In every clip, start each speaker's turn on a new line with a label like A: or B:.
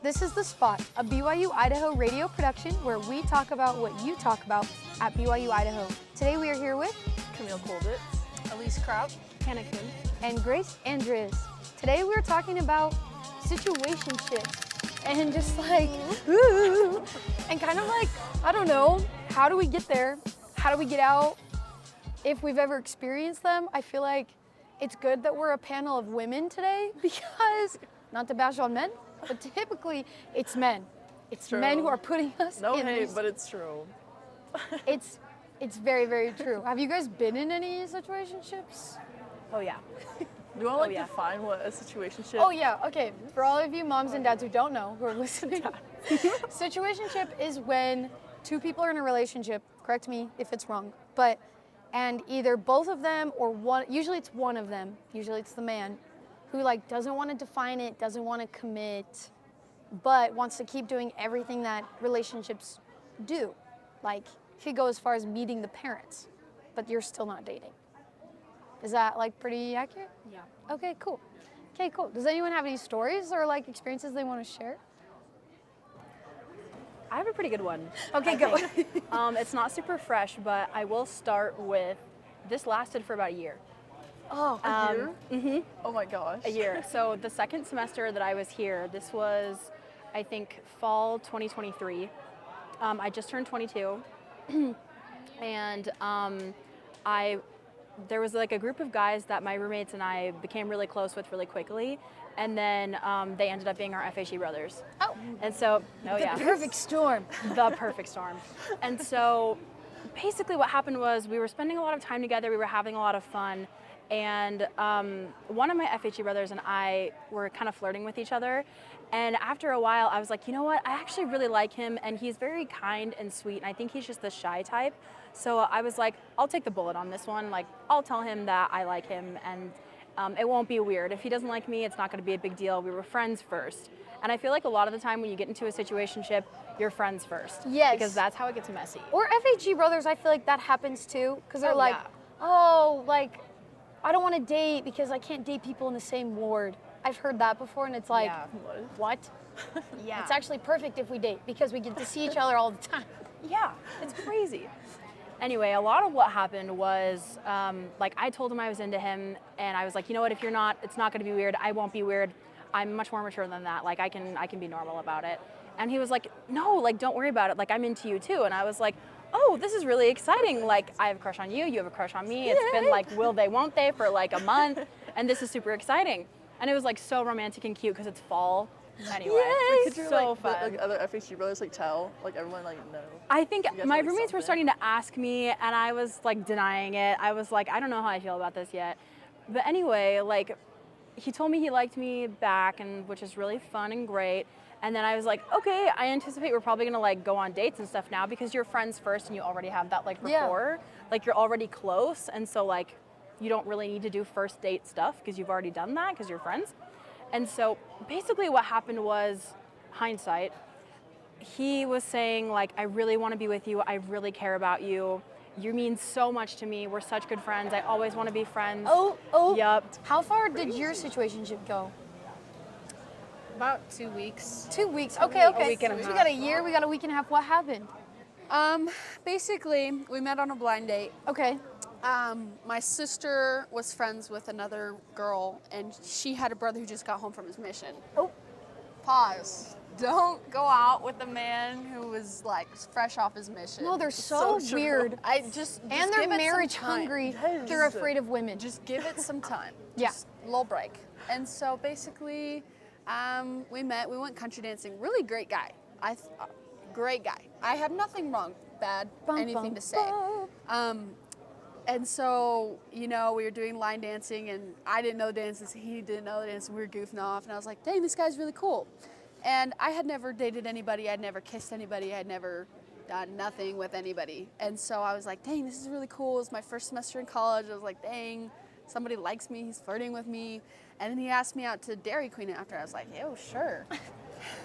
A: This is The Spot, a BYU-Idaho radio production where we talk about what you talk about at BYU-Idaho. Today we are here with
B: Camille Colditz,
C: Elyse Kraut,
B: Hannah Kim,
A: and Grace Andres. Today we're talking about situationships and just like, ooh, and kind of like, I don't know, how do we get there? How do we get out? If we've ever experienced them, I feel like it's good that we're a panel of women today because, not to bash on men, but typically it's men. It's
B: True.
A: men who are putting us
B: No
A: in
B: hate,
A: these.
B: but it's true.
A: It's very, very true. Have you guys been in any situationships?
B: Oh yeah. Do you want to define what a situationship?
A: Oh yeah, okay. For all of you moms and dads who don't know, who are listening, situationship is when two people are in a relationship, correct me if it's wrong, and either both of them or one, usually it's one of them, usually it's the man, who like doesn't want to define it, doesn't want to commit, but wants to keep doing everything that relationships do. Like, could go as far as meeting the parents, but you're still not dating. Is that like pretty accurate?
B: Yeah.
A: Okay, cool. Okay, cool. Does anyone have any stories or like experiences they want to share?
D: I have a pretty good one.
A: Okay, go.
D: It's not super fresh, but I will start with, this lasted for about a year.
A: Oh,
B: A year? Mm-hmm. Oh my gosh.
D: A year. So the second semester that I was here, this was, I think, fall 2023. I just turned 22. And there was like a group of guys that my roommates and I became really close with really quickly. And then they ended up being our FHE brothers.
A: Oh.
D: And so,
A: the perfect storm.
D: The perfect storm. And so basically what happened was we were spending a lot of time together, we were having a lot of fun, and one of my FHE brothers and I were kind of flirting with each other. And after a while, I was like, you know what, I actually really like him, and he's very kind and sweet, and I think he's just the shy type. So I was like, I'll take the bullet on this one. Like, I'll tell him that I like him, and it won't be weird. If he doesn't like me, it's not gonna be a big deal. We were friends first. And I feel like a lot of the time when you get into a situationship, you're friends first.
A: Yes.
D: Because that's how it gets messy.
A: Or FHE brothers, I feel like that happens too, because they're
D: Oh,
A: like,
D: yeah.
A: oh, like, I don't want to date because I can't date people in the same ward. I've heard that before, and it's like,
D: Yeah.
A: what?
D: Yeah.
A: It's actually perfect if we date because we get to see each other all the time.
D: Yeah, it's crazy. Anyway, a lot of what happened was, like, I told him I was into him, and I was like, you know what, if you're not, it's not gonna be weird. I won't be weird. I'm much more mature than that. Like, I can be normal about it. And he was like, no, like, don't worry about it. Like, I'm into you too. And I was like, oh, this is really exciting. Like, I have a crush on you, you have a crush on me. It's been like, will they, won't they for like a month. And this is super exciting. And it was like so romantic and cute because it's fall. Anyway,
A: Yes.
B: Could you
D: so
B: like,
D: fun.
B: like other FHG brothers like tell, like everyone like know?
D: I think
B: guys
D: my
B: like
D: roommates were
B: something?
D: starting to ask me, and I was like denying it. I was like, I don't know how I feel about this yet. But anyway, like, he told me he liked me back, and which is really fun and great. And then I was like, okay, I anticipate we're probably gonna like go on dates and stuff now because you're friends first and you already have that like
A: Yeah.
D: rapport. Like, you're already close, and so like you don't really need to do first date stuff because you've already done that because you're friends. And so basically what happened was, hindsight, he was saying like, I really want to be with you. I really care about you. You mean so much to me. We're such good friends. I always want to be friends.
A: Oh.
D: Yup.
A: How far did your situationship go?
C: about 2 weeks.
A: 2 weeks. Okay.
C: week and a
A: So
C: half.
A: we got a year. We got a week and a half. What happened?
C: Basically, we met on a blind date.
A: Okay.
C: My sister was friends with another girl, and she had a brother who just got home from his mission.
A: Oh.
C: Pause. Don't go out with a man who was like fresh off his mission.
A: No, they're so
B: so true.
A: weird.
C: I just
A: And
C: give
A: they're
C: it some
A: marriage
C: time.
A: hungry.
B: Yes.
A: They're afraid of women.
C: Just give it some time.
A: Yeah.
C: Just a little break. And so basically, we met. We went country dancing. Really great guy. Great guy. I have nothing wrong, bad,
A: Bum,
C: anything
A: bum,
C: to say. And so, you know, we were doing line dancing, and I didn't know the dances. He didn't know the dances. We were goofing off, and I was like, dang, this guy's really cool. And I had never dated anybody. I'd never kissed anybody. I'd never done nothing with anybody. And so I was like, dang, this is really cool. It was my first semester in college. I was like, dang, somebody likes me. He's flirting with me. And then he asked me out to Dairy Queen after. I was like, yo, sure.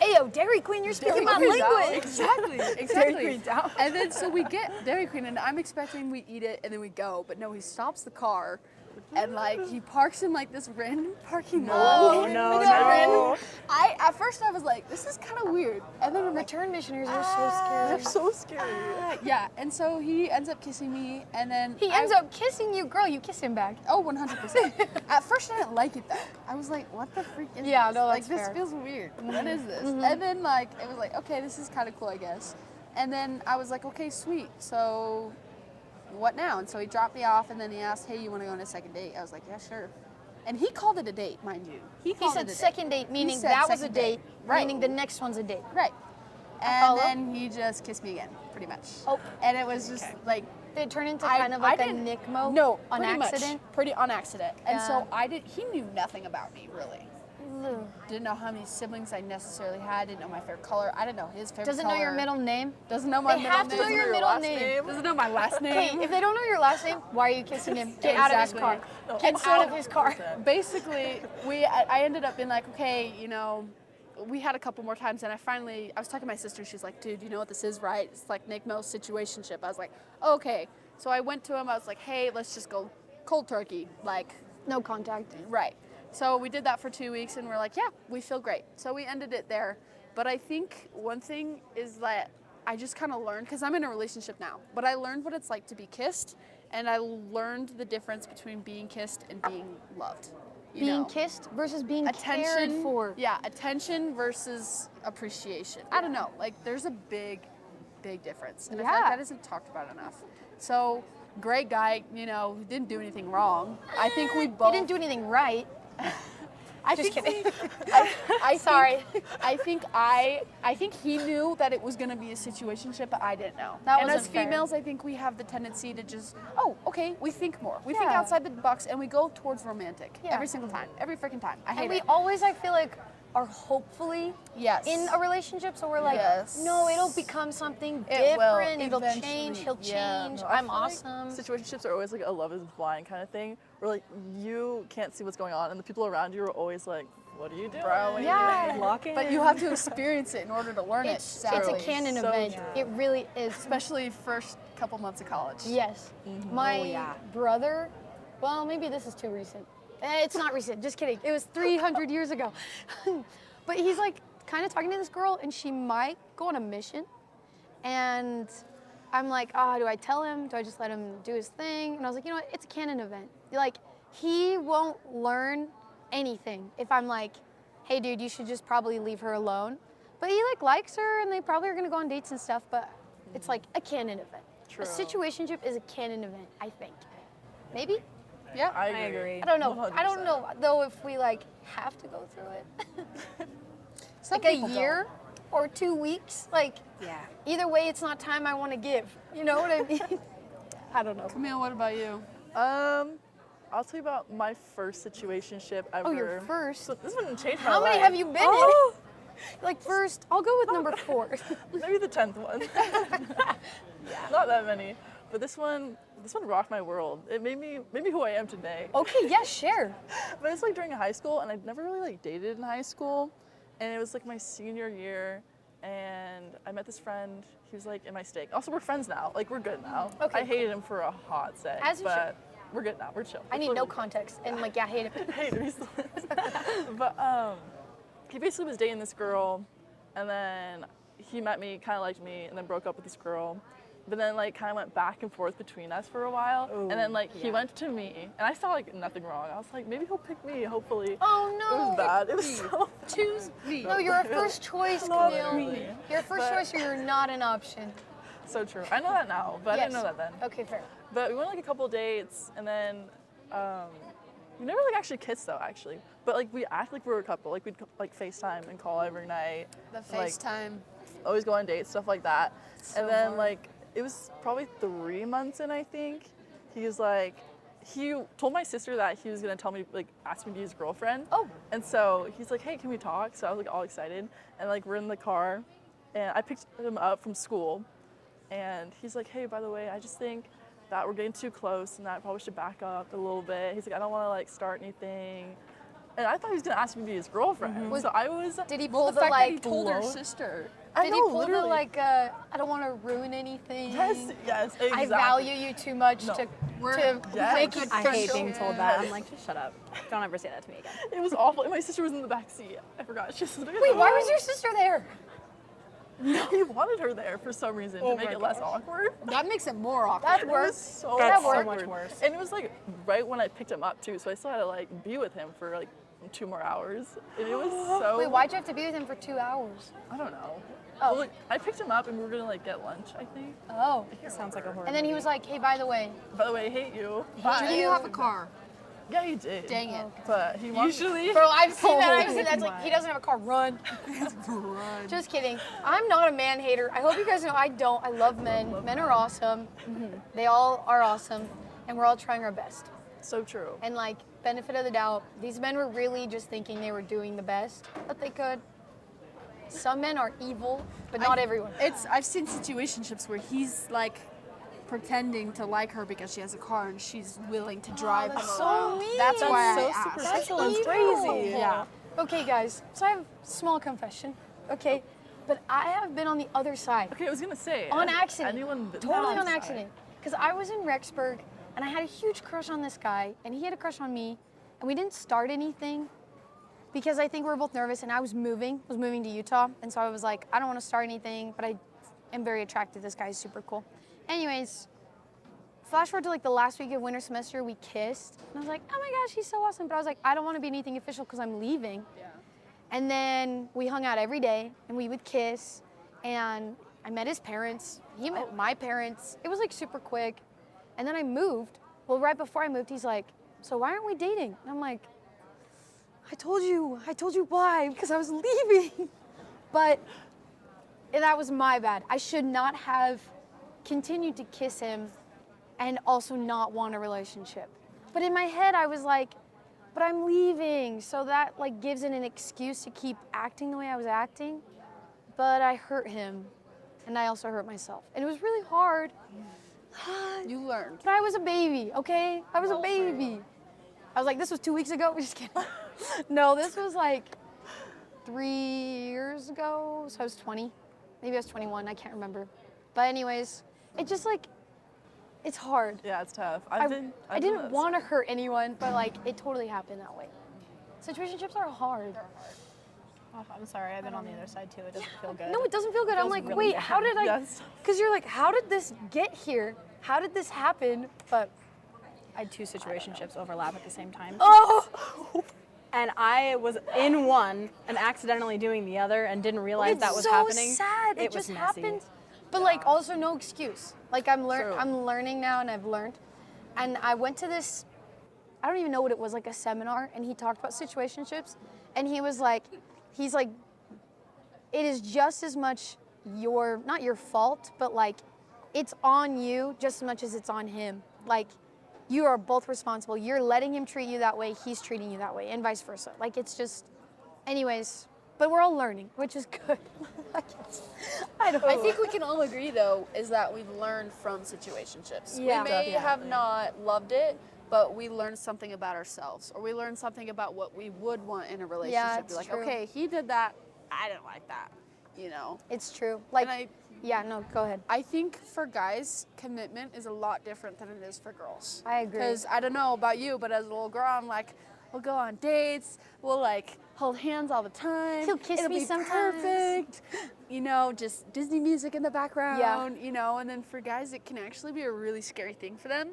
A: Ayo, Dairy Queen, you're speaking my
C: Queen's out.
A: language.
C: Exactly.
A: Queen's out.
C: And then so we get Dairy Queen, and I'm expecting we eat it and then we go. But no, he stops the car And like he parks in like this random parking lot.
D: no,
C: At first I was like, this is kind of weird. And then I'm like,
A: Return missionaries are so scary.
B: They're so scary.
C: yeah. And so he ends up kissing me, and then
A: He ends up kissing you, girl. You kiss him back.
C: Oh, 100%. At first I didn't like it though. I was like, what the freak is
A: Yeah,
C: this?
A: no,
C: like
A: that's
C: this
A: fair.
C: feels weird. What is this? And then like it was like, okay, this is kind of cool, I guess. And then I was like, okay, sweet. So what now? And so he dropped me off, and then he asked, hey, you want to go on a second date? I was like, yeah, sure. And he called it a date, mind you.
A: He
C: called
A: said
C: it a
A: second date, meaning
C: said
A: that was a
C: second
A: date,
C: Right.
A: meaning the next one's a date.
C: Right.
A: follow.
C: And then he just kissed me again, pretty much.
A: Oh.
C: And it was just like,
A: Did it turn into kind of like a Nickmo?
C: No,
A: on
C: pretty
A: accident?
C: much. Pretty on accident. And so
A: Yeah.
C: he knew nothing about me, really. Didn't know how many siblings I necessarily had. Didn't know my favorite color. I didn't know his favorite
A: Doesn't
C: color.
A: know your middle name.
C: Doesn't know my
A: They
C: middle
A: have to
C: name.
A: know your
B: your
A: middle
B: last
A: name.
B: name.
C: Doesn't know my last
A: Hey,
C: name.
A: if they don't know your last name, why are you kissing him? Get out of his car.
C: Exactly.
A: Get out of his car.
C: Basically, I ended up being like, okay, you know, we had a couple more times, and I was talking to my sister. She's like, dude, you know what this is, right? It's like Nick Mo's situationship. I was like, okay. So I went to him. I was like, hey, let's just go cold turkey, like.
A: No contact.
C: Right. So we did that for 2 weeks, and we're like, yeah, we feel great. So we ended it there. But I think one thing is that I just kind of learned, because I'm in a relationship now, but I learned what it's like to be kissed, and I learned the difference between being kissed and being loved. You
A: Being
C: know?
A: kissed versus being cared
C: Attention
A: for.
C: Yeah, attention versus appreciation. I don't know. Like, there's a big difference, and I feel like
A: Yeah.
C: that isn't talked about enough. So, great guy. You know, he didn't do anything wrong. I think we both.
A: He didn't do anything right.
C: I
A: Just
C: think
A: kidding.
C: Sorry. I think he knew that it was going to be a situationship, but I didn't know.
A: That
C: and as
A: wasn't fair.
C: females, I think we have the tendency to just, oh, okay, we think more. We think
A: Yeah.
C: outside the box, and we go towards romantic
A: Yeah.
C: every single time, every freaking time. I hate
A: And we
C: it.
A: always, I feel like, are hopefully
C: Yes.
A: in a relationship. So we're like,
C: Yes.
A: no, it'll become something
C: It will,
A: different. It'll
C: eventually.
A: change. He'll
C: Yeah.
A: change.
B: No, I
A: I'm
B: feel like
A: awesome.
B: Situationships are always like a love is blind kind of thing, where like you can't see what's going on, and the people around you are always like, "What are you doing,
C: Bro, what are you
A: Yeah.
D: Lock in.
C: But you have to experience it in order to learn
A: It's
C: it.
A: a
C: sadly.
A: canon
B: So
A: event.
B: true.
A: It really is.
C: Especially first couple months of college.
A: Yes.
C: Mm-hmm.
A: My
D: Oh, yeah.
A: brother, well, maybe this is too recent. It's not recent, just kidding. It was 300 years ago. But he's like kind of talking to this girl, and she might go on a mission. And I'm like, do I tell him? Do I just let him do his thing? And I was like, you know what? It's a canon event. Like, he won't learn anything if I'm like, hey, dude, you should just probably leave her alone. But he likes her, and they probably are gonna go on dates and stuff. But it's like a canon event.
B: True.
A: A situationship is a canon event, I think. Maybe?
C: Yeah.
B: I
D: I agree.
A: I don't know. I
B: 100%.
A: don't know though if we have to go through it.
C: Some
A: like a
C: people don't.
A: year or 2 weeks. Like
D: Yeah.
A: either way, it's not time I want to give. You know what I mean? I don't know.
C: Camille, what about you?
B: I'll tell you about my first situationship ever.
A: Oh, your first.
B: So this wouldn't change my
A: How many
B: life.
A: have you been
B: Oh,
A: in? Like first, I'll go with number 4.
B: maybe the 10th one. Not that many, but this one rocked my world. It made me who I am today.
A: Okay, yeah, share.
B: But it's like during high school, and I'd never really like dated in high school, and it was like my senior year, and I met this friend. He was like in my stake. Also, we're friends now. Like we're good now.
A: Okay,
B: I hated him for a hot sec,
A: As you
B: but we're good now. We're chill.
A: I
B: We're
A: need no
B: totally-
A: context. And like, yeah, I hate it.
B: I hate him. He's the worst. But he basically was dating this girl, and then he met me, kind of liked me, and then broke up with this girl. But then like kind of went back and forth between us for a while, and then like he went to me, and I saw like nothing wrong. I was like, maybe he'll pick me, hopefully.
A: Oh
B: It
A: no.
B: was bad. It was so
C: Choose me.
A: No, you're a first choice,
B: Love
A: Camille.
B: me.
A: You're a first
B: But-
A: choice, or you're not an option.
B: so true. I know that now, but I didn't know that then.
A: Okay, fair.
B: But we went like a couple dates, and then we never like actually kissed though, actually. But like we act like we were a couple. Like we'd like FaceTime and call every night.
C: The
B: Like,
C: FaceTime.
B: always go on dates, stuff like that.
C: So
B: and then
C: hard.
B: like it was probably 3 months in, I think. He was like, he told my sister that he was gonna tell me, like, ask me to be his girlfriend.
A: Oh.
B: And so he's like, hey, can we talk? So I was like all excited, and like we're in the car, and I picked him up from school, and he's like, hey, by the way, I just think that we're getting too close, and that I probably should back up a little bit. He's like, I don't want to like start anything. And I thought he was gonna ask me to be his girlfriend. So I was.
A: Did he
C: Well,
A: pull
C: the fact that he
A: like?
C: told her
B: blow.
C: sister.
B: I
A: Did
B: know,
A: he pull the
B: literally.
A: like? I don't want to ruin anything.
B: Yes, exactly.
A: I value you too much
B: No.
A: to
B: Yes.
A: make it
D: I hate
A: official.
D: being told that. I'm like, just shut up. Don't ever say that to me again.
B: It was awful. And my sister was in the back seat. I forgot. She was
A: Wait, why was your sister there?
B: He wanted her there for some reason to make
D: my
B: it less awkward.
C: That makes it more awkward.
A: That's
B: It was
A: worse.
B: so
D: That's so
B: awkward.
D: much worse.
B: And it was like right when I picked him up too, so I still had to like be with him for like 2 more hours. And it was so.
A: Wait, why'd you have to be with him for 2 hours?
B: I don't know.
A: Oh.
B: Well, like, I picked him up and we were gonna like get lunch, I think.
A: Oh.
D: Sounds like a horror
A: And then he
D: movie.
A: was like, hey, by the way,
B: By the way, I hate you.
C: Do
B: Bye.
C: you have a car?
B: Yeah, he did.
C: Dang it.
B: But he wants.
C: Usually.
A: bro, I've seen that. I've
D: Oh
A: seen that. It's like,
D: my.
A: he doesn't have a car, run.
C: Run.
A: Just kidding. I'm not a man hater. I hope you guys know I don't. I love men. Men are awesome. They all are awesome. And we're all trying our best.
B: So true.
A: And like, benefit of the doubt, these men were really just thinking they were doing the best that they could. Some men are evil, but not everyone.
C: I've seen situationships where he's like pretending to like her because she has a car and she's willing to drive
A: that's
C: him
A: so
C: around.
A: mean.
C: That's
B: That's
C: why
B: so
C: I asked.
B: superficial
A: That's
B: and
A: evil.
B: crazy.
C: Yeah.
A: Okay, guys, so I have a small confession, okay? But I have been on the other side.
B: Okay, I was gonna say.
A: On accident.
B: Anyone
A: Totally on accident. Because I was in Rexburg and I had a huge crush on this guy and he had a crush on me and we didn't start anything because I think we were both nervous and I was moving to Utah. And so I was like, I don't want to start anything, but I am very attracted. This guy is super cool. Anyways, flash forward to like the last week of winter semester, we kissed. And I was like, oh my gosh, he's so awesome. But I was like, I don't want to be anything official because I'm leaving.
C: Yeah.
A: And then we hung out every day and we would kiss and I met his parents. He met my parents. It was like super quick. And then I moved. Well, right before I moved, he's like, so why aren't we dating? And I'm like, I told you why, because I was leaving. But that was my bad. I should not have continued to kiss him and also not want a relationship. But in my head, I was like, but I'm leaving. So that like gives it an excuse to keep acting the way I was acting. But I hurt him and I also hurt myself. And it was really hard.
C: You learned.
A: But I was a baby, okay? I was a baby. I was like, this was 2 weeks ago? Just kidding. No, this was like 3 years ago. So I was 20. Maybe I was 21, I can't remember. But anyways, it just like, it's hard.
B: Yeah, it's tough.
A: I
B: I've
A: didn't want to hurt anyone, but like, it totally happened that way. Situationships are hard.
D: Oh, I'm sorry, I've been on the other side too. It doesn't feel good.
A: No, it doesn't feel good. I'm
D: feels
A: like,
D: really
A: wait,
D: bad.
A: how did I?
B: Yes.
A: Because you're like, how did this get here? How did this happen? But
D: I had 2 situationships overlap at the same time.
A: oh,
D: And I was in one and accidentally doing the other and didn't realize
A: it's
D: that was
A: so
D: happening.
A: sad. It
D: was
A: just
D: messy.
A: happened. But like, also no excuse. Like
B: True.
A: I'm learning now, and I've learned. And I went to this, I don't even know what it was, like a seminar, and he talked about situationships, and he's like, it is just as much not your fault, but like, it's on you just as much as it's on him. Like, you are both responsible. You're letting him treat you that way, he's treating you that way, and vice versa. Like, it's just, anyways, but we're all learning, which is good. Like, I don't know.
C: I think we can all agree, though, is that we've learned from situationships.
A: Yeah.
C: We may
B: Definitely.
C: have not loved it, but we learned something about ourselves, or we learned something about what we would want in a relationship.
A: it's
C: Be like,
A: true.
C: okay, he did that, I didn't like that, you know?
A: It's true. Like,
C: And
A: yeah, no, go ahead.
C: I think for guys, commitment is a lot different than it is for girls.
A: I agree.
C: Because I don't know about you, but as a little girl, I'm like, we'll go on dates, we'll like hold hands all the time.
A: He'll kiss
C: It'll
A: me
C: be
A: sometimes.
C: perfect. You know, just Disney music in the background, you know, and then for guys, it can actually be a really scary thing for them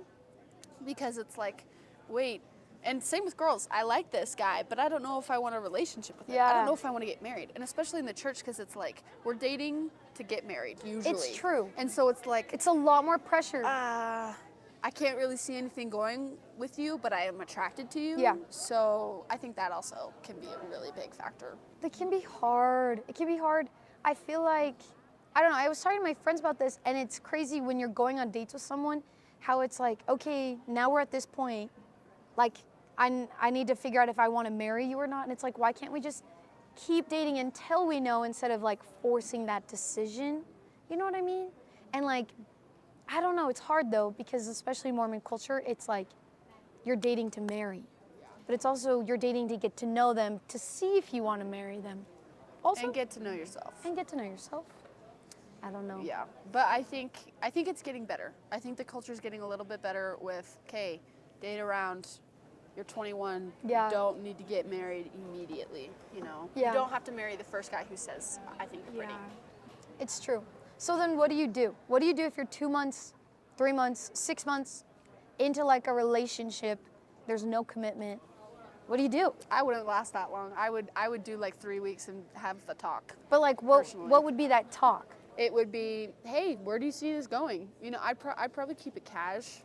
C: because it's like, wait, and same with girls. I like this guy, but I don't know if I want a relationship with him. I
A: Yeah.
C: don't know if I want to get married. And especially in the church, because it's like, we're dating to get married, usually.
A: It's true.
C: And so it's like,
A: It's a lot more pressure.
C: I can't really see anything going with you, but I am attracted to you.
A: Yeah.
C: So I think that also can be a really big factor.
A: It can be hard. It can be hard. I feel like, I don't know, I was talking to my friends about this, and it's crazy when you're going on dates with someone, how it's like, okay, now we're at this point, like, I need to figure out if I want to marry you or not. And it's like, why can't we just keep dating until we know instead of like forcing that decision? You know what I mean? And like, I don't know, it's hard though, because especially Mormon culture, it's like you're dating to marry. but it's also you're dating to get to know them, to see if you want to marry them. Also,
C: And get to know yourself.
A: and get to know yourself. I don't know.
C: Yeah, but I think it's getting better. I think the culture is getting a little bit better with, okay, date around, you're 21,
A: Yeah.
C: you don't need to get married immediately, you know?
A: Yeah.
C: You don't have to marry the first guy who says, I think you're pretty.
A: It's true. So then what do you do? What do you do if you're 2 months, 3 months, 6 months into like a relationship, there's no commitment? What do you do?
C: I wouldn't last that long. I would do like 3 weeks and have the talk.
A: But like
C: Personally.
A: what would be that talk?
C: It would be, hey, where do you see this going? You know, I'd probably keep it cash.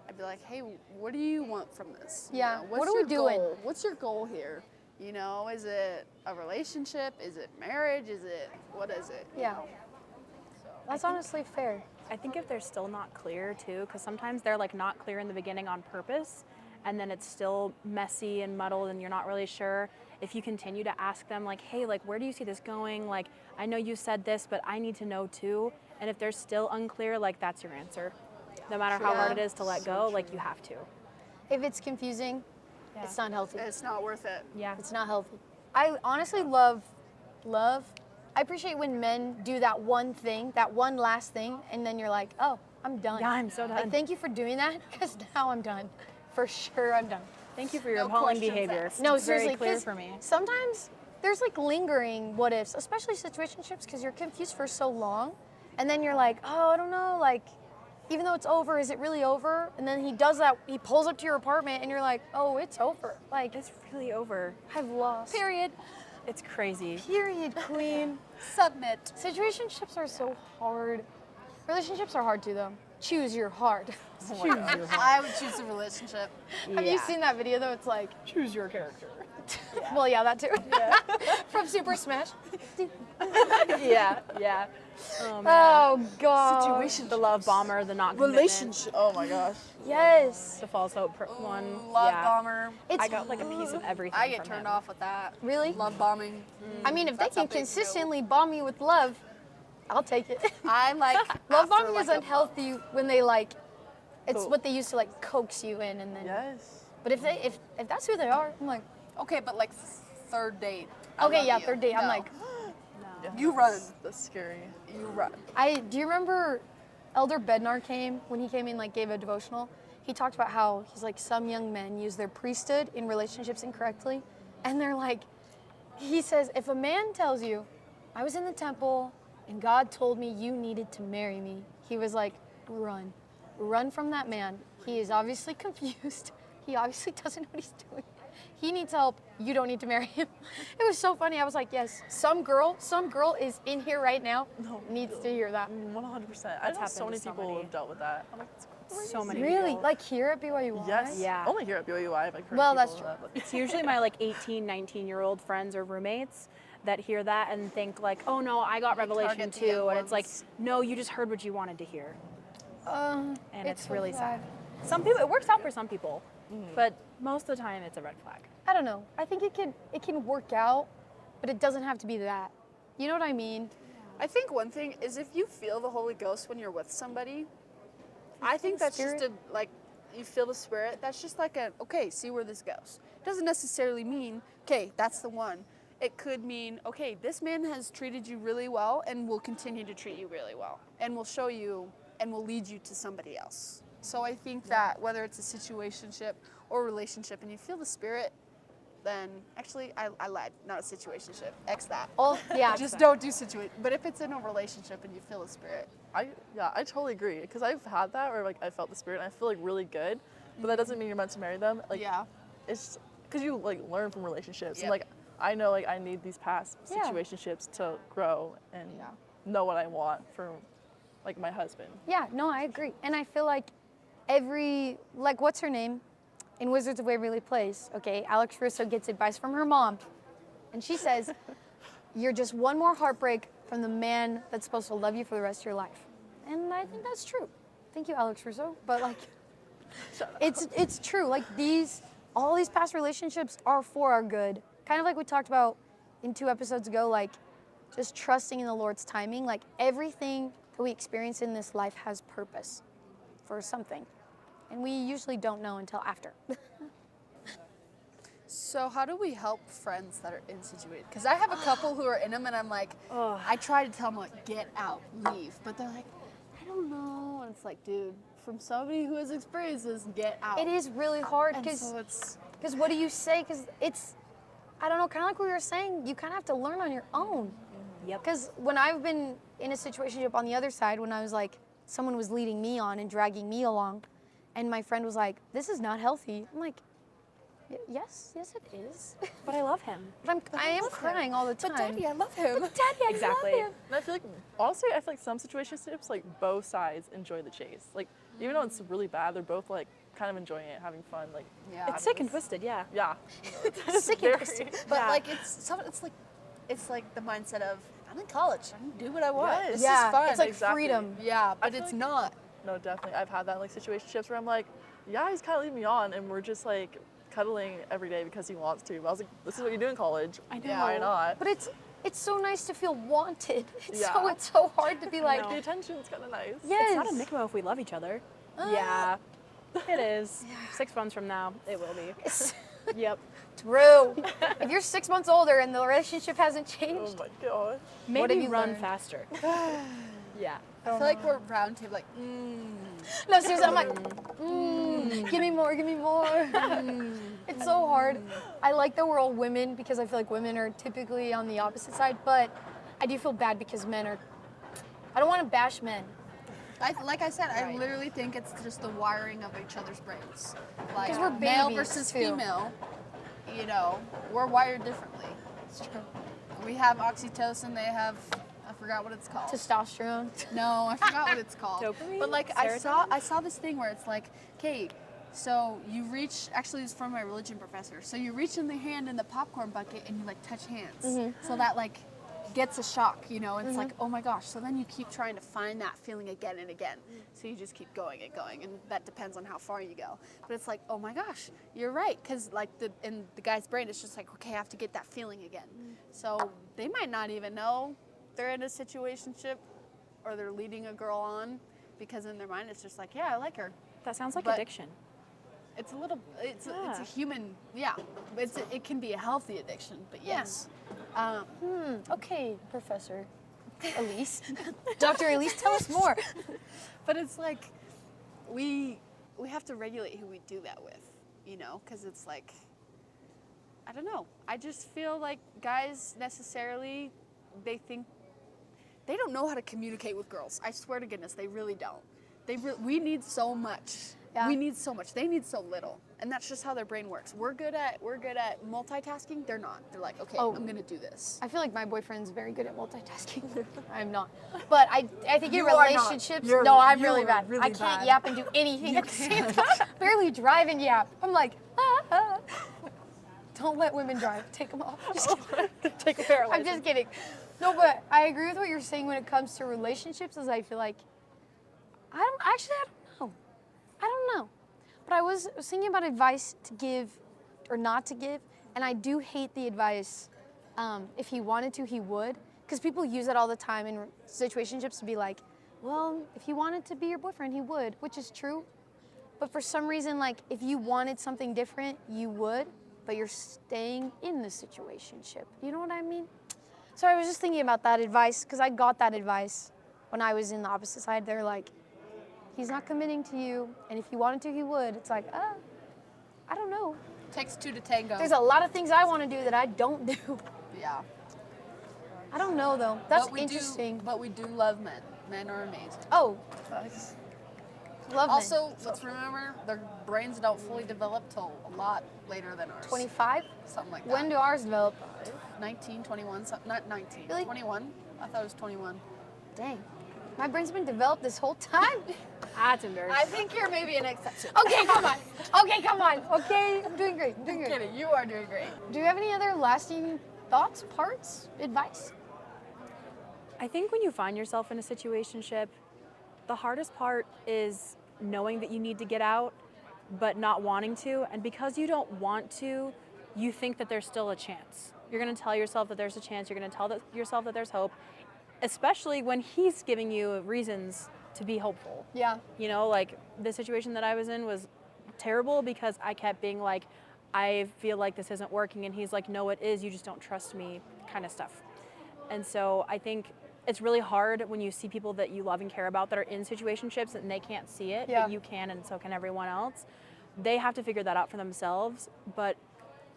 C: I'd be like, hey, what do you want from this? You
A: Yeah,
C: know,
A: what
C: what's
A: are we
C: your
A: doing?
C: goal? What's your goal here? You know, is it a relationship? Is it marriage? What is it? You
A: Yeah.
C: know?
A: That's honestly fair.
D: I think if they're still not clear too, because sometimes they're like not clear in the beginning on purpose, and then it's still messy and muddled and you're not really sure. If you continue to ask them like, hey, like where do you see this going? Like, I know you said this, but I need to know too. And if they're still unclear, like that's your answer. No matter how hard it is to let go, like you have to.
A: If it's confusing, it's not healthy.
C: It's not worth it.
D: Yeah.
A: It's not healthy. I honestly love. I appreciate when men do that one thing, that one last thing, and then you're like, oh, I'm done.
D: Yeah, I'm so
A: Like,
D: done.
A: thank you for doing that, because now I'm done. For sure, I'm done.
D: Thank you for your
C: No
D: appalling
C: questions
D: behavior.
C: asked.
A: No,
D: It's very
A: seriously,
D: clear
A: 'cause
D: for me.
A: sometimes there's like lingering what ifs, especially situationships, because you're confused for so long, and then you're like, oh, I don't know, like, even though it's over, is it really over? And then he does that, he pulls up to your apartment, and you're like, oh, it's over. Like,
D: It's really over.
A: I've lost.
C: Period.
D: It's crazy.
A: Period, queen.
C: Submit.
A: Situationships are so hard. Relationships are hard too, though. Choose your heart.
C: I would choose a relationship.
A: Have you seen that video though? It's like,
B: Choose your character.
A: well, yeah, that too. From Super Smash.
D: Yeah, yeah. Oh man.
A: Oh God.
C: Situation.
D: The love bomber, the not commitment,
C: Relationship.
B: Oh my gosh.
A: Yes.
D: the false hope one.
C: Love
D: yeah.
C: bomber.
A: It's,
D: I got like a piece of everything.
C: I get
D: from
C: turned
D: him.
C: off with that.
A: Really?
C: Love bombing.
A: I mean, if they
C: That's how
A: can
C: big you go.
A: consistently bomb you with love, I'll take it.
C: I like
A: Love
C: after,
A: bombing
C: like,
A: is
C: a
A: unhealthy when they like. It's
B: Cool.
A: what they use to like coax you in, and then.
B: Yes.
A: But if that's who they are, I'm like,
C: Okay, but like third date. I
A: okay,
C: love
A: yeah,
C: you.
A: third date. I'm
C: No.
A: like,
B: Yeah,
C: You run.
B: That's scary.
C: You run.
A: do you remember Elder Bednar came when he came in, like gave a devotional? He talked about how he's like some young men use their priesthood in relationships incorrectly, and they're like, he says, if a man tells you, I was in the temple and God told me you needed to marry me, he was like, run from that man. He is obviously confused. He obviously doesn't know what he's doing. He needs help. You don't need to marry him. It was so funny. I was like, yes, some girl is in here right now, needs to hear that.
B: 100%. I
D: That's
B: know
D: happened
B: so
D: to
B: many
D: so
B: people
D: many.
B: who have dealt with that. I'm like, it's crazy.
D: So many
A: Really?
D: people.
A: Like here at BYU?
B: Yes.
D: Yeah.
B: Only here at BYU, I've like heard
A: Well,
B: people
A: that's
B: of
A: true.
B: that, but-
D: It's usually my like 18, 19-year-old friends or roommates that hear that and think like, oh no, I got revelation
C: target the
D: too.
C: young
D: And it's like,
C: ones.
D: no, you just heard what you wanted to hear. And it's
A: so
D: really
A: sad.
D: sad. Some people, it works out for some people, but most of the time it's a red flag.
A: I don't know. I think it can work out, but it doesn't have to be that. You know what I mean?
C: I think one thing is if you feel the Holy Ghost when you're with somebody, I think that's just
A: Spirit?
C: a like you feel the Spirit. That's just like a okay, see where this goes. Doesn't necessarily mean okay, that's the one. It could mean okay, this man has treated you really well and will continue to treat you really well, and will show you and will lead you to somebody else. So I think that whether it's a situationship or relationship, and you feel the Spirit, then actually I lied, not a situationship. X that.
A: Oh, yeah.
C: Just don't do situation. But if it's in a relationship and you feel the Spirit,
B: I totally agree because I've had that where like I felt the Spirit and I feel like really good, but that doesn't mean you're meant to marry them. Like
C: yeah.
B: it's because you like learn from relationships
C: Yep.
B: and like I know like I need these past
A: Yeah.
B: situationships to grow and
C: Yeah.
B: know what I want for like my husband.
A: Yeah, no, I agree. And I feel like like, what's her name? In Wizards of Waverly Place, okay, Alex Russo gets advice from her mom. And she says, you're just one more heartbreak from the man that's supposed to love you for the rest of your life. And I think that's true. Thank you, Alex Russo. But like, it's true. Like all these past relationships are for our good. Kind of like we talked about in 2 episodes ago, like just trusting in the Lord's timing. Like everything that we experience in this life has purpose for something. And we usually don't know until after.
C: So how do we help friends that are in situations? Because I have a couple who are in them, and I'm like, I try to tell them like, get out, leave, but they're like, I don't know, and it's like, dude, from somebody who has experienced this, get out.
A: It is really hard
C: And
A: because
C: so it's
A: what do you say? Because it's, I don't know, kind of like what we were saying, you kind of have to learn on your own.
D: Yep.
A: Because when I've been in a situationship on the other side, when I was like, someone was leading me on and dragging me along, and my friend was like, this is not healthy. I'm like, yes it is.
D: But I love him.
A: But I am crying all the time.
C: But Daddy, I love him.
A: But Daddy, I
D: Exactly.
A: love him.
B: And I feel like, honestly, I feel like some situationships, like both sides enjoy the chase. Like, even though it's really bad, they're both like kind of enjoying it, having fun. Like,
C: Yeah.
D: It's sick and twisted, yeah.
B: yeah.
A: Sick and twisted.
C: But
D: Yeah.
C: like it's like the mindset of I'm in college. I can do what I want.
B: Yes.
C: This
A: Yeah,
C: is fun.
A: it's like
B: Exactly.
A: freedom.
C: Yeah, but
B: feel
C: it's
B: like-
C: not.
B: No, definitely. I've had that in like situationships where I'm like, yeah, he's kind of leading me on, and we're just like cuddling every day because he wants to. But I was like, this is what you do in college.
D: I know.
C: Yeah.
B: Why not?
A: But it's so nice to feel wanted.
B: Yeah.
A: It's so hard to be like,
B: Like, the attention's kind of nice.
A: yes.
D: It's not a Mikmo if we love each other. Yeah, it is. 6 months from now, it will be.
A: It's
D: Yep.
A: true. If you're 6 months older and the relationship hasn't
B: Oh
A: changed,
B: my gosh.
A: What have
D: Maybe
A: you
D: run
A: learned?
D: faster. Yeah.
C: I feel like we're round table like,
A: no, seriously, I'm like, give me more, give me more. It's so hard. I like that we're all women because I feel like women are typically on the opposite side, but I do feel bad because men are, I don't want to bash men.
C: like I said, I literally think it's just the wiring of each other's brains. Like
A: 'Cause we're
C: male
A: babies,
C: versus
A: too.
C: female, you know, we're wired differently.
A: It's true.
C: We have oxytocin, they have, I forgot what it's called.
A: Testosterone.
C: No, I forgot what it's called.
D: Dopamine?
C: But like I saw this thing where it's like, okay, so you reach, actually it's from my religion professor. So you reach in the hand in the popcorn bucket and you like touch hands. So that like gets a shock, you know, and it's like, oh my gosh. So then you keep trying to find that feeling again and again. So you just keep going and going, and that depends on how far you go. But it's like, oh my gosh, you're right, because like in the guy's brain, it's just like, okay, I have to get that feeling again. So they might not even know they're in a situationship or they're leading a girl on, because in their mind it's just like, yeah, I like her.
D: That sounds like
C: But-
D: addiction.
C: It's a little, it's a
D: Yeah.
C: human, yeah. It can be a healthy addiction, but yes.
A: Okay, Professor Elyse. Dr. Elyse, tell us more.
C: But it's like we have to regulate who we do that with, you know, because it's like, I don't know. I just feel like guys necessarily, they don't know how to communicate with girls. I swear to goodness, they really don't. We need so much.
A: Yeah.
C: We need so much. They need so little, and that's just how their brain works. We're good at multitasking. They're not. They're like, okay,
A: Oh.
C: I'm gonna do this.
A: I feel like my boyfriend's very good at multitasking. I'm not. But I think in
C: You are not.
A: relationships,
C: You're-
A: no, I'm
C: you
A: really
C: are
A: bad.
C: really
A: I can't
C: bad.
A: yap and do anything at the same time. Barely drive and yap. I'm like, ah. Don't let women drive. Take them off. Just kidding.
D: Take a pair
A: I'm just kidding. No, but I agree with what you're saying when it comes to relationships, as I feel like, I don't know. But I was thinking about advice to give or not to give, and I do hate the advice, if he wanted to, he would. Because people use it all the time in situationships to be like, well, if he wanted to be your boyfriend, he would, which is true. But for some reason, like, if you wanted something different, you would, but you're staying in the situationship. You know what I mean? So I was just thinking about that advice, because I got that advice when I was in the opposite side. They're like, he's not committing to you, and if he wanted to, he would. It's like, I don't know.
C: Takes two to tango.
A: There's a lot of things I want to do that I don't do.
C: Yeah.
A: I don't know, though. That's
C: But we
A: interesting.
C: but we do love men. Men are amazing.
A: Oh, love men.
C: Also, let's remember their brains don't fully develop till a lot later than ours.
A: 25?
C: Something like that.
A: When do ours develop?
C: 19, 21, not 19.
A: Really?
C: 21. I thought it was 21.
A: Dang. My brain's been developed this whole time.
D: That's embarrassing.
C: I think you're maybe an exception.
A: Okay, come on. Okay, come on. Okay, I'm doing great. I'm doing great.
C: Kidding, you are doing great.
A: Do you have any other lasting thoughts, parts, advice?
D: I think when you find yourself in a situationship, the hardest part is knowing that you need to get out, but not wanting to. And because you don't want to, you think that there's still a chance. You're going to tell yourself that there's a chance. You're going to tell yourself that there's hope, especially when he's giving you reasons to be hopeful.
A: Yeah.
D: You know, like the situation that I was in was terrible because I kept being like, I feel like this isn't working. And he's like, no, it is. You just don't trust me, kind of stuff. And so I think it's really hard when you see people that you love and care about that are in situationships and they can't see it,
A: Yeah.
D: but you can, and so can everyone else. They have to figure that out for themselves. But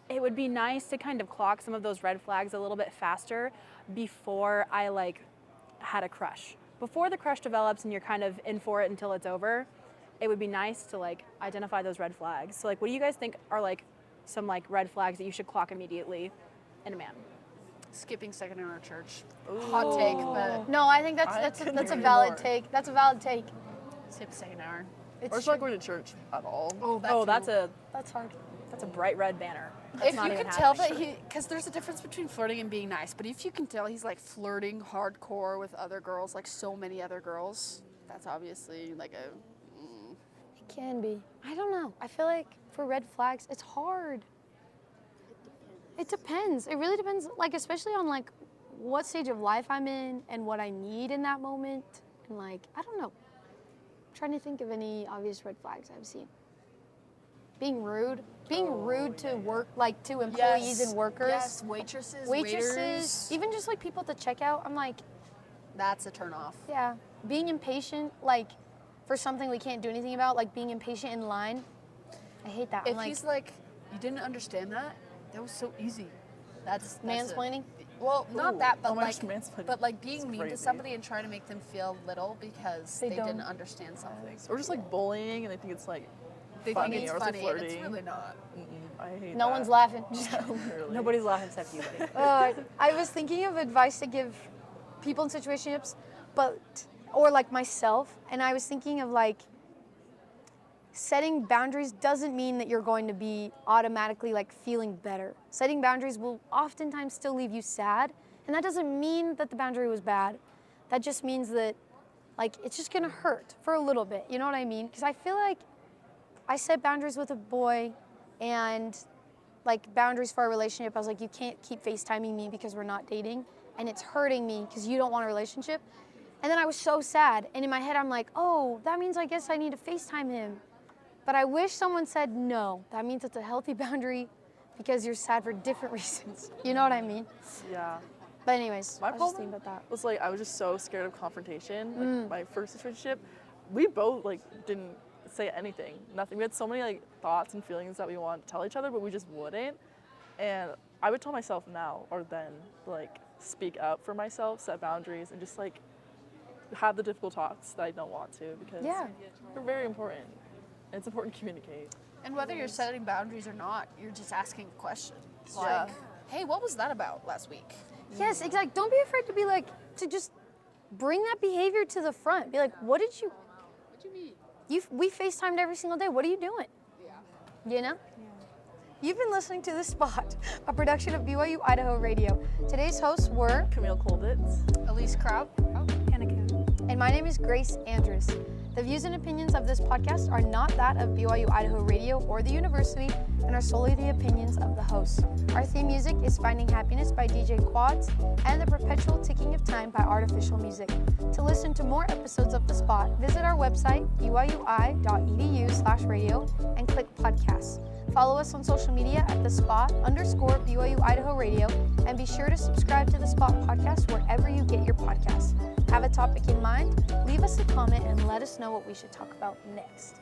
D: it would be nice to kind of clock some of those red flags a little bit faster before I like had a crush. Before the crush develops and you're kind of in for it until it's over, it would be nice to like identify those red flags. So like, what do you guys think are like some like red flags that you should clock immediately in a man?
C: Skipping second hour church. Hot take, but
A: No, I think
B: I
A: that's
B: couldn't
A: a
B: agree
A: valid
B: more.
A: take. That's a valid take.
C: skip second hour.
A: It's
B: Or it's
A: true.
B: not going to church at all.
C: Oh,
D: That's
A: That's hard.
D: a bright red banner. That's
C: If
D: not
C: you
D: even
C: can tell
D: happening.
C: that he, because there's a difference between flirting and being nice, but if you can tell he's like flirting hardcore with other girls, like so many other girls, that's obviously like a.
A: It can be. I don't know. I feel like for red flags, it's hard. It depends. It really depends, like especially on like what stage of life I'm in and what I need in that moment. And like, I don't know. I'm trying to think of any obvious red flags I've seen. Being rude. Being rude to work, like to employees and workers.
C: Yes, waitresses,
A: Waitresses,
C: waiters.
A: even just like people at the checkout. I'm like,
C: That's a turn off.
A: yeah. Being impatient, like for something we can't do anything about, like being impatient in line. I hate that.
C: If
A: I'm like,
C: he's like, you didn't understand that, that was so easy. That's it.
A: mansplaining.
C: Well, not that, but
B: oh my
C: like,
B: gosh, mansplaining.
C: but like being
B: It's
C: mean to
B: crazy.
C: somebody and trying to make them feel little because
A: They
C: they
A: don't.
C: didn't understand something.
B: Or just like bullying and they think it's like
C: They
B: funny
C: think it's
B: or it's like
C: funny, and it's
B: flirty.
C: really not.
B: I hate
A: No
B: that.
A: one's laughing.
B: Literally.
D: Nobody's laughing except you, buddy.
A: I was thinking of advice to give people in situationships, or like myself, and I was thinking of like setting boundaries doesn't mean that you're going to be automatically like feeling better. Setting boundaries will oftentimes still leave you sad, and that doesn't mean that the boundary was bad. That just means that like it's just gonna hurt for a little bit. You know what I mean? Because I feel like I set boundaries with a boy and like boundaries for our relationship. I was like, you can't keep FaceTiming me because we're not dating and it's hurting me because you don't want a relationship. And then I was so sad. And in my head, I'm like, oh, that means I guess I need to FaceTime him. But I wish someone said, no, that means it's a healthy boundary because you're sad for different reasons. You know what I mean?
B: Yeah.
A: But anyways,
B: My
A: I was just
B: problem
A: thinking about that.
B: was like I was just so scared of confrontation. Like my first situationship, we both like didn't say anything, nothing. We had so many like thoughts and feelings that we wanted to tell each other, but we just wouldn't. And I would tell myself now or then, like speak up for myself, set boundaries, and just like have the difficult talks that I don't want to because
A: Yeah.
B: they're very important. And it's important to communicate.
C: And whether you're setting boundaries or not, you're just asking a question. Like,
B: Yeah.
C: hey, what was that about last week?
A: Yes, exactly. Don't be afraid to be like, to just bring that behavior to the front. Be like, what did you,
C: What do you mean?
A: we FaceTimed every single day. What are you doing?
C: Yeah.
A: You know? You've been listening to The Spot, a production of BYU-Idaho Radio. Today's hosts were,
B: Camille Colditz.
C: Elyse Kraut.
A: and my name is Grace Andrews. The views and opinions of this podcast are not that of BYU-Idaho Radio or the university and are solely the opinions of the hosts. Our theme music is Finding Happiness by DJ Quads and The Perpetual Ticking of Time by Artificial Music. To listen to more episodes of The Spot, visit our website, byui.edu/radio, and click podcasts. Follow us on social media at @thespot_BYU-Idaho Radio, and be sure to subscribe to The Spot podcast wherever you get your podcasts. Have a topic in mind? Leave us a comment and let us know what we should talk about next.